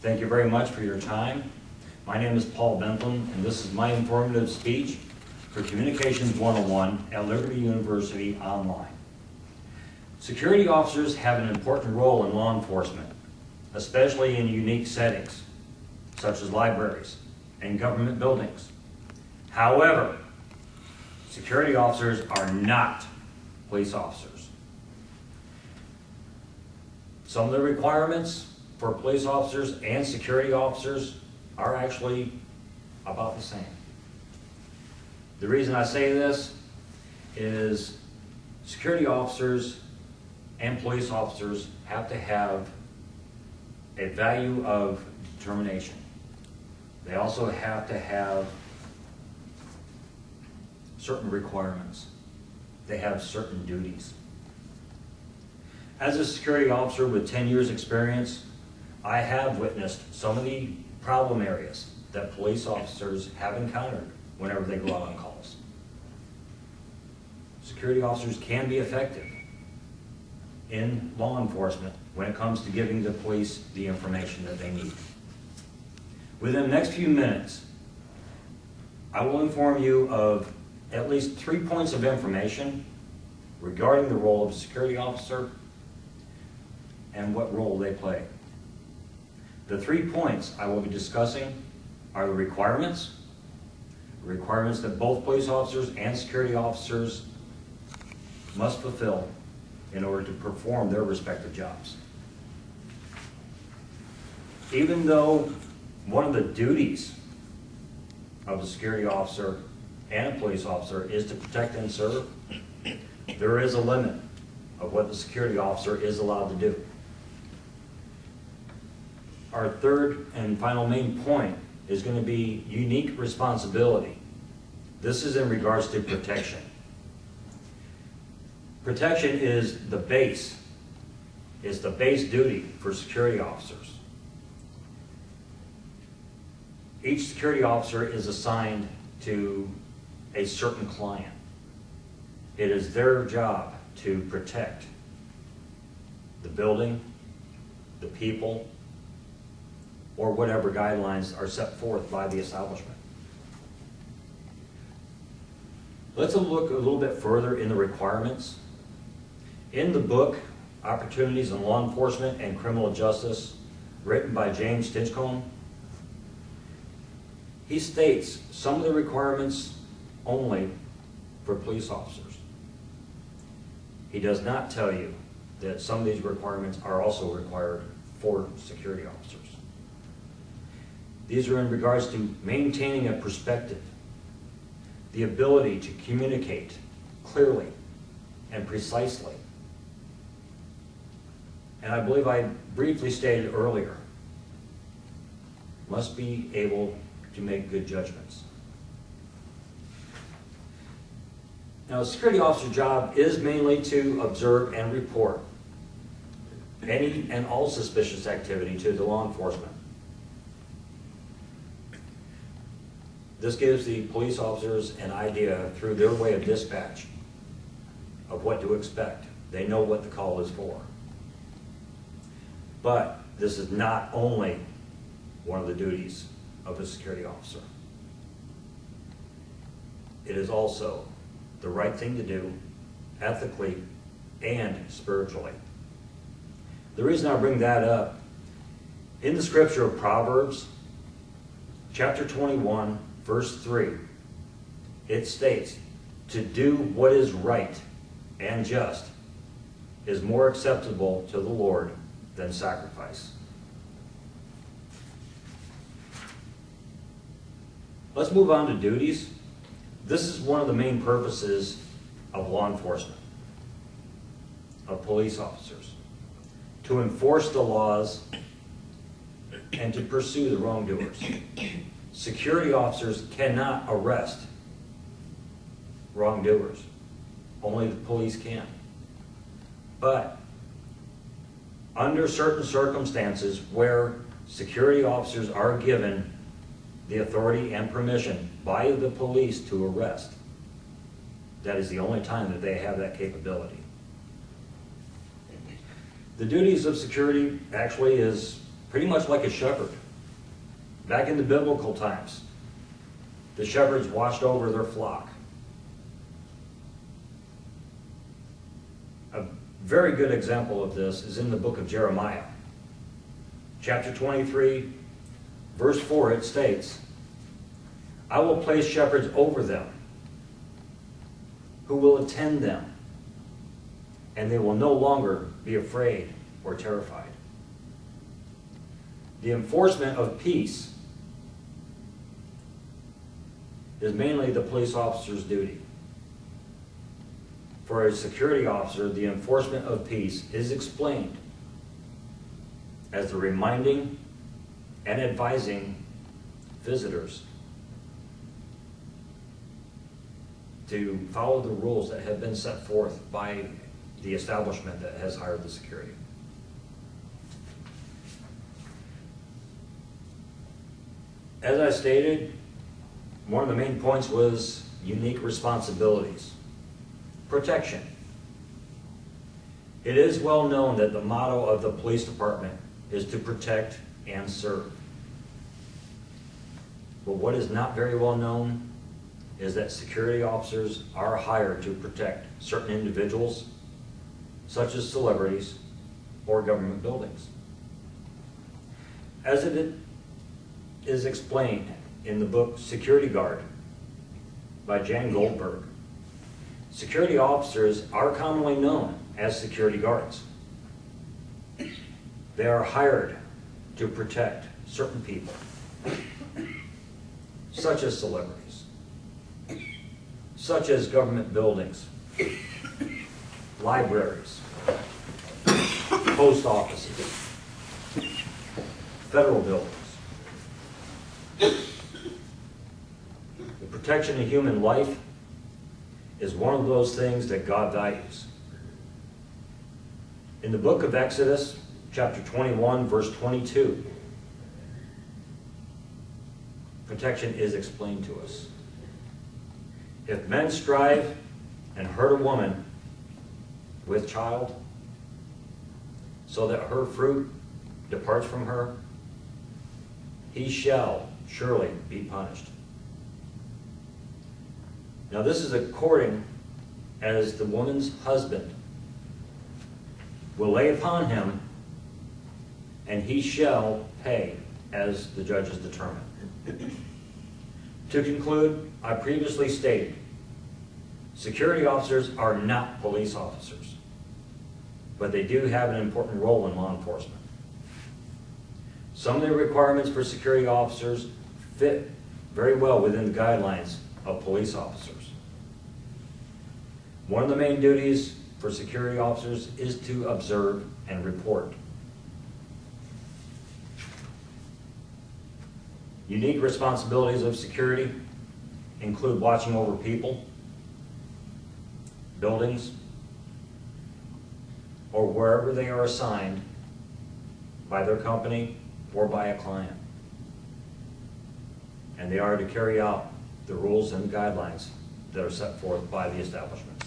Thank you very much for your time. My name is Paul Bentham, and this is my informative speech for Communications 101 at Liberty University Online. Security officers have an important role in law enforcement, especially in unique settings, such as libraries and government buildings. However, security officers are not police officers. Some of the requirements for police officers and security officers are actually about the same. The reason I say this is security officers and police officers have to have a value of determination. They also have to have certain requirements. They have certain duties. As a security officer with 10 years experience, I have witnessed some of the problem areas that police officers have encountered whenever they go out on calls. Security officers can be effective in law enforcement when it comes to giving the police the information that they need. Within the next few minutes, I will inform you of at least 3 points of information regarding the role of a security officer and what role they play. The 3 points I will be discussing are the requirements that both police officers and security officers must fulfill in order to perform their respective jobs. Even though one of the duties of a security officer and a police officer is to protect and serve, there is a limit of what the security officer is allowed to do. Our third and final main point is going to be unique responsibility. This is in regards to protection. Protection is the base duty for security officers. Each security officer is assigned to a certain client. It is their job to protect the building, the people, or whatever guidelines are set forth by the establishment. Let's look a little bit further in the requirements. In the book, Opportunities in Law Enforcement and Criminal Justice, written by James Stinchcomb, he states some of the requirements only for police officers. He does not tell you that some of these requirements are also required for security officers. These are in regards to maintaining a perspective, the ability to communicate clearly and precisely. And I believe I briefly stated earlier, must be able to make good judgments. Now, a security officer's job is mainly to observe and report any and all suspicious activity to the law enforcement. This gives the police officers an idea through their way of dispatch of what to expect. They know what the call is for. But this is not only one of the duties of a security officer. It is also the right thing to do, ethically and spiritually. The reason I bring that up, in the scripture of Proverbs, chapter 21, verse 3, it states, to do what is right and just is more acceptable to the Lord than sacrifice. Let's move on to duties. This is one of the main purposes of law enforcement, of police officers, to enforce the laws and to pursue the wrongdoers. Security officers cannot arrest wrongdoers. Only the police can. But under certain circumstances where security officers are given the authority and permission by the police to arrest, that is the only time that they have that capability. The duties of security actually is pretty much like a shepherd. Back in the biblical times, the shepherds watched over their flock. A very good example of this is in the book of Jeremiah. Chapter 23, verse 4, it states, I will place shepherds over them, who will attend them, and they will no longer be afraid or terrified. The enforcement of peace is mainly the police officer's duty. For a security officer, the enforcement of peace is explained as the reminding and advising visitors to follow the rules that have been set forth by the establishment that has hired the security. As I stated, one of the main points was unique responsibilities. Protection. It is well known that the motto of the police department is to protect and serve. But what is not very well known is that security officers are hired to protect certain individuals, such as celebrities or government buildings. As it is explained in the book Security Guard by Jan Goldberg, security officers are commonly known as security guards. They are hired to protect certain people, such as celebrities, such as government buildings, libraries, post offices, federal buildings. The protection of human life is one of those things that God values. In the book of Exodus, chapter 21, verse 22, protection is explained to us. If men strive and hurt a woman with child, so that her fruit departs from her, he shall surely be punished. Now this is according as the woman's husband will lay upon him, and he shall pay as the judges determine. To conclude, I previously stated, security officers are not police officers, but they do have an important role in law enforcement. Some of the requirements for security officers fit very well within the guidelines of police officers. One of the main duties for security officers is to observe and report. Unique responsibilities of security include watching over people, buildings, or wherever they are assigned by their company or by a client. And they are to carry out the rules and guidelines that are set forth by the establishments.